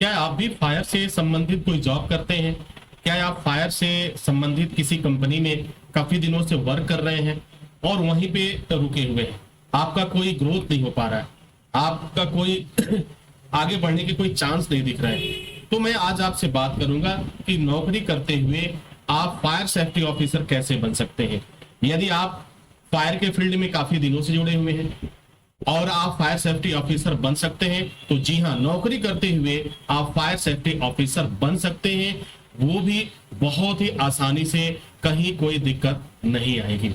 क्या आप भी फायर से संबंधित कोई जॉब करते हैं? क्या आप फायर से संबंधित किसी कंपनी में काफी दिनों से वर्क कर रहे हैं और वहीं पे रुके हुए हैं? आपका कोई ग्रोथ नहीं हो पा रहा है, आपका कोई आगे बढ़ने के कोई चांस नहीं दिख रहे हैं। तो मैं आज आपसे बात करूंगा कि नौकरी करते हुए आप फायर सेफ्टी ऑफिसर कैसे बन सकते हैं। यदि आप फायर के फील्ड में काफी दिनों से जुड़े हुए हैं और आप फायर सेफ्टी ऑफिसर बन सकते हैं, तो जी हाँ, नौकरी करते हुए आप फायर सेफ्टी ऑफिसर बन सकते हैं, वो भी बहुत ही आसानी से, कहीं कोई दिक्कत नहीं आएगी।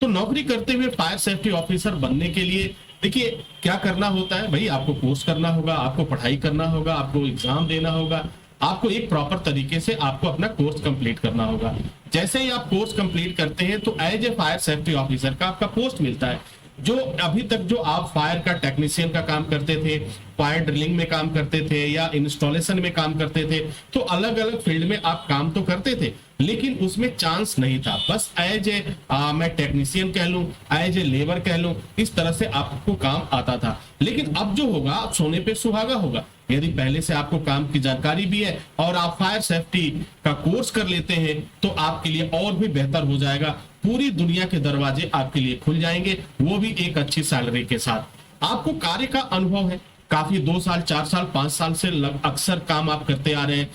तो नौकरी करते हुए फायर सेफ्टी ऑफिसर बनने के लिए देखिए क्या करना होता है भाई। आपको कोर्स करना होगा, आपको पढ़ाई करना होगा, आपको एग्जाम देना होगा, आपको एक प्रॉपर तरीके से आपको अपना कोर्स कंप्लीट करना होगा। जैसे ही आप कोर्स कंप्लीट करते हैं तो as a fire safety officer का आपका पोस्ट मिलता है। जो अभी तक जो आप फायर का टेक्नीशियन का काम करते थे, फायर ड्रिलिंग में काम करते थे या इंस्टॉलेशन में काम करते थे, तो अलग अलग फील्ड में आप काम तो करते थे, लेकिन उसमें चांस नहीं था। बस एज ए मैं टेक्नीशियन कह लूं, एज ए लेबर कह लूं, इस तरह से आपको काम आता था। लेकिन अब जो होगा, अब सोने पे सुहागा होगा। यदि पहले से आपको काम की जानकारी भी है और आप फायर सेफ्टी का कोर्स कर लेते हैं, तो आपके लिए और भी बेहतर हो जाएगा। पूरी दुनिया के दरवाजे आपके लिए खुल जाएंगे, वो भी एक अच्छी सैलरी के साथ। आपको कार्य का अनुभव है, काफी 2 साल 4 साल 5 साल से अक्सर काम आप करते आ रहे हैं।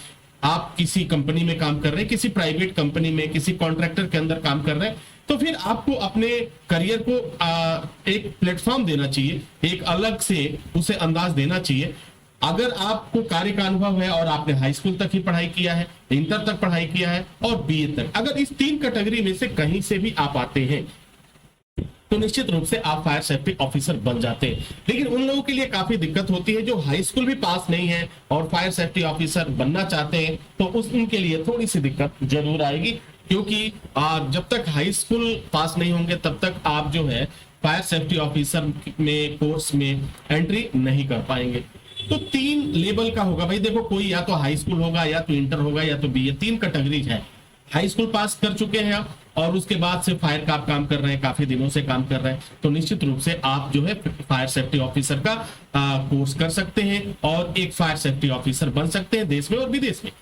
आप किसी कंपनी में काम कर रहे हैं, किसी प्राइवेट कंपनी में, किसी कॉन्ट्रैक्टर के अंदर काम कर रहे हैं, तो फिर आपको अपने करियर को एक प्लेटफॉर्म देना चाहिए, एक अलग से उसे अंदाज देना चाहिए। अगर आपको कार्य का अनुभव है और आपने हाई स्कूल तक ही पढ़ाई किया है, इंटर तक पढ़ाई किया है और बीए तक, अगर इस 3 कैटेगरी में से कहीं से भी आप आते हैं, तो निश्चित रूप से आप फायर सेफ्टी ऑफिसर बन जाते हैं। लेकिन उन लोगों के लिए काफी दिक्कत होती है जो हाई स्कूल भी पास नहीं है और फायर सेफ्टी ऑफिसर बनना चाहते हैं, तो उनके लिए थोड़ी सी दिक्कत जरूर आएगी, क्योंकि जब तक हाई स्कूल पास नहीं होंगे तब तक आप जो है फायर सेफ्टी ऑफिसर में कोर्स में एंट्री नहीं कर पाएंगे। तो 3 लेवल का होगा भाई। देखो, कोई या तो हाई स्कूल होगा, या तो इंटर होगा, या तो बीए, 3 कैटेगरीज है। हाई स्कूल पास कर चुके हैं आप और उसके बाद से फायर का आप काम कर रहे हैं, काफी दिनों से काम कर रहे हैं, तो निश्चित रूप से आप जो है फायर सेफ्टी ऑफिसर का कोर्स कर सकते हैं और एक फायर सेफ्टी ऑफिसर बन सकते हैं, देश में और विदेश में।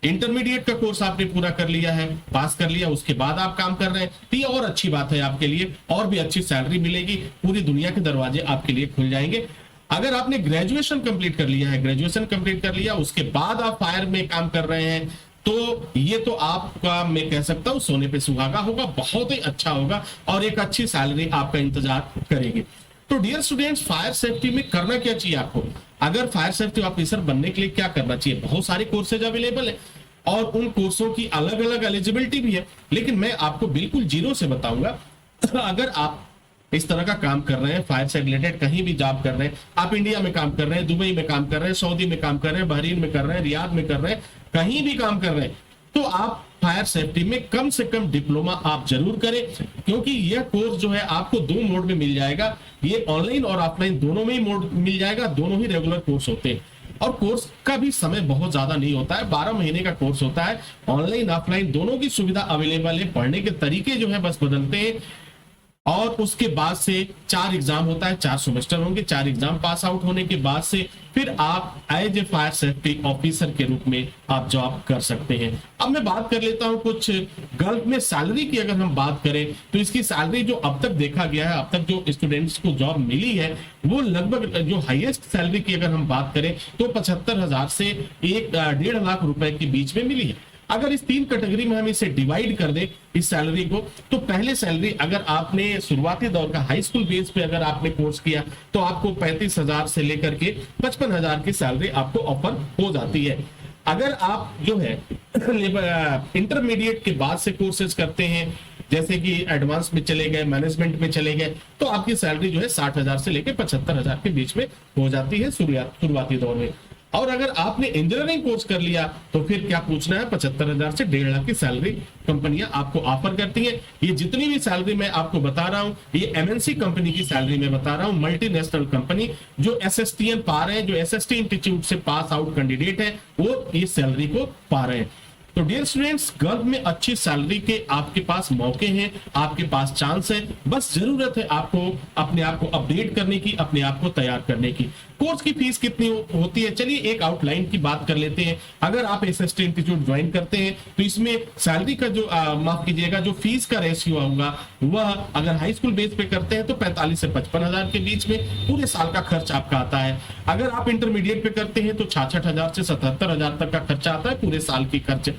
इंटरमीडिएट का कोर्स आपने पूरा कर लिया है, पास कर लिया, उसके बाद आप काम कर रहे हैं, तो ये और अच्छी बात है आपके लिए, और भी अच्छी सैलरी मिलेगी, पूरी दुनिया के दरवाजे आपके लिए खुल जाएंगे। अगर आपने ग्रेजुएशन कंप्लीट कर लिया है, ग्रेजुएशन कंप्लीट कर लिया, उसके बाद आप फायर में काम कर रहे हैं, तो ये तो आपका, मैं कह सकता हूं, सोने पे सुहागा होगा, बहुत ही अच्छा होगा और एक अच्छी सैलरी आपका इंतजार करेगी। तो डियर स्टूडेंट्स, फायर सेफ्टी में करना क्या चाहिए आपको? अगर फायर सेफ्टी ऑफिसर बनने के लिए क्या करना चाहिए? बहुत सारे कोर्सेज अवेलेबल है और उन कोर्सों की अलग अलग एलिजिबिलिटी भी है, लेकिन मैं आपको बिल्कुल जीरो से बताऊंगा। अगर आप इस तरह का काम कर रहे हैं, फायर से रिलेटेड कहीं भी जॉब कर रहे हैं, आप इंडिया में काम कर रहे हैं, दुबई में काम कर रहे हैं, सऊदी में काम कर रहे हैं, बहरीन में कर रहे हैं, रियाद में कर रहे हैं, कहीं भी काम कर रहे हैं, तो आप फायर सेफ्टी में कम से कम डिप्लोमा आप जरूर करें, क्योंकि यह कोर्स जो है आपको 2 मोड में मिल जाएगा। ये ऑनलाइन और ऑफलाइन दोनों में ही मोड मिल जाएगा, दोनों ही रेगुलर कोर्स होते हैं और कोर्स का भी समय बहुत ज्यादा नहीं होता है, 12 महीने का कोर्स होता है। ऑनलाइन ऑफलाइन दोनों की सुविधा अवेलेबल है, पढ़ने के तरीके जो है बस बदलते हैं और उसके बाद से 4 एग्जाम होता है, 4 सेमेस्टर होंगे, 4 एग्जाम पास आउट होने के बाद से फिर आप as a fire safety officer के रूप में आप जॉब कर सकते हैं। अब मैं बात कर लेता हूं कुछ गल्फ में सैलरी की। अगर हम बात करें तो इसकी सैलरी जो अब तक देखा गया है, अब तक जो स्टूडेंट्स को जॉब मिली है, वो लगभग जो हाईएस्ट सैलरी की अगर हम बात करें तो 75,000 से 1.5 लाख रुपए के बीच में मिली है। अगर इस 3 कैटेगरी में हम इसे डिवाइड कर दें इस सैलरी को, तो पहले सैलरी अगर आपने शुरुआती दौर का हाई स्कूल बेस पे अगर आपने कोर्स किया तो आपको 35,000 से लेकर के 55,000 की सैलरी आपको ऑफर हो जाती है। अगर आप जो है इंटरमीडिएट के बाद से कोर्सेज करते हैं, जैसे कि एडवांस में चले गए, मैनेजमेंट में चले गए, तो आपकी सैलरी जो है 60,000 से लेकर 75,000 के बीच में हो जाती है शुरुआती दौर में। और अगर आपने इंजीनियरिंग कोर्स कर लिया तो फिर क्या पूछना है, 75,000 से 1.5 लाख की सैलरी कंपनियां आपको ऑफर करती हैं। ये जितनी भी सैलरी मैं आपको बता रहा हूं, ये एमएनसी कंपनी की सैलरी मैं बता रहा हूं, मल्टीनेशनल कंपनी जो एसएसटीएन पा रहे हैं, जो एसएसटी इंस्टीट्यूट से पास आउट कैंडिडेट है, वो इस सैलरी को पा रहे हैं। तो डियर स्टूडेंट्स, गल्फ में अच्छी सैलरी के आपके पास मौके हैं, आपके पास चांस है, बस जरूरत है आपको अपने आप को अपडेट करने की, अपने आप को तैयार करने की। कोर्स की फीस कितनी होती है, चलिए एक आउटलाइन की बात कर लेते हैं। अगर आप एसएसटी इंस्टीट्यूट ज्वाइन करते हैं तो इसमें सैलरी का जो माफ कीजिएगा, जो फीस का रेशियो होगा वह अगर हाई स्कूल बेस पे करते हैं तो 45 से 55 हजार के बीच में पूरे साल का खर्च आपका आता है। अगर आप इंटरमीडिएट पे करते हैं तो 66 हजार से 77 हजार तक का खर्चा आता है पूरे साल की खर्च।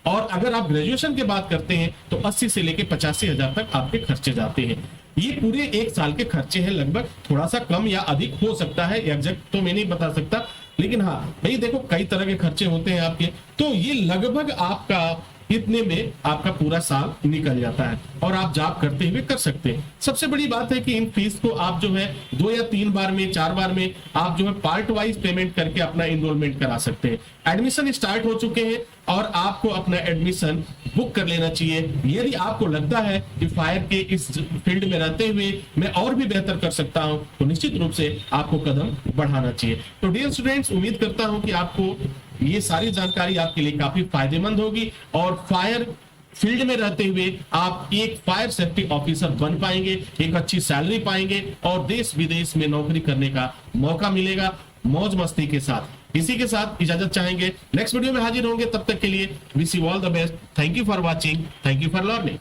और अगर आप ग्रेजुएशन की बात करते हैं तो 80 से लेके 85 हजार तक आपके खर्चे जाते हैं। ये पूरे एक साल के खर्चे हैं, लगभग थोड़ा सा कम या अधिक हो सकता है, एग्जैक्ट तो मैं नहीं बता सकता, लेकिन हाँ भाई देखो कई तरह के खर्चे होते हैं आपके, तो ये लगभग आपका इतने में आपका पूरा साल निकल जाता है और आप जॉब करते हुए कर सकते हैं। सबसे बड़ी बात है कि इन फीस को आप जो है 2 या 3 बार में, 4 बार में आप जो है पार्ट वाइज पेमेंट करके अपना इनरोलमेंट करा सकते हैं। एडमिशन स्टार्ट हो चुके हैं और आपको अपना एडमिशन बुक कर लेना चाहिए। यदि आपको लगता है कि फायर के इस फील्ड में रहते हुए मैं और भी बेहतर कर सकता हूं तो निश्चित रूप से आपको कदम बढ़ाना चाहिए। तो डियर स्टूडेंट्स, उम्मीद करता हूं कि आपको ये सारी जानकारी आपके लिए काफी फायदेमंद होगी और फायर फील्ड में रहते हुए आप एक फायर सेफ्टी ऑफिसर बन पाएंगे, एक अच्छी सैलरी पाएंगे और देश विदेश में नौकरी करने का मौका मिलेगा मौज मस्ती के साथ। इसी के साथ इजाजत चाहेंगे, नेक्स्ट वीडियो में हाजिर होंगे, तब तक के लिए wish you all the best. Thank you for watching, thank you for learning.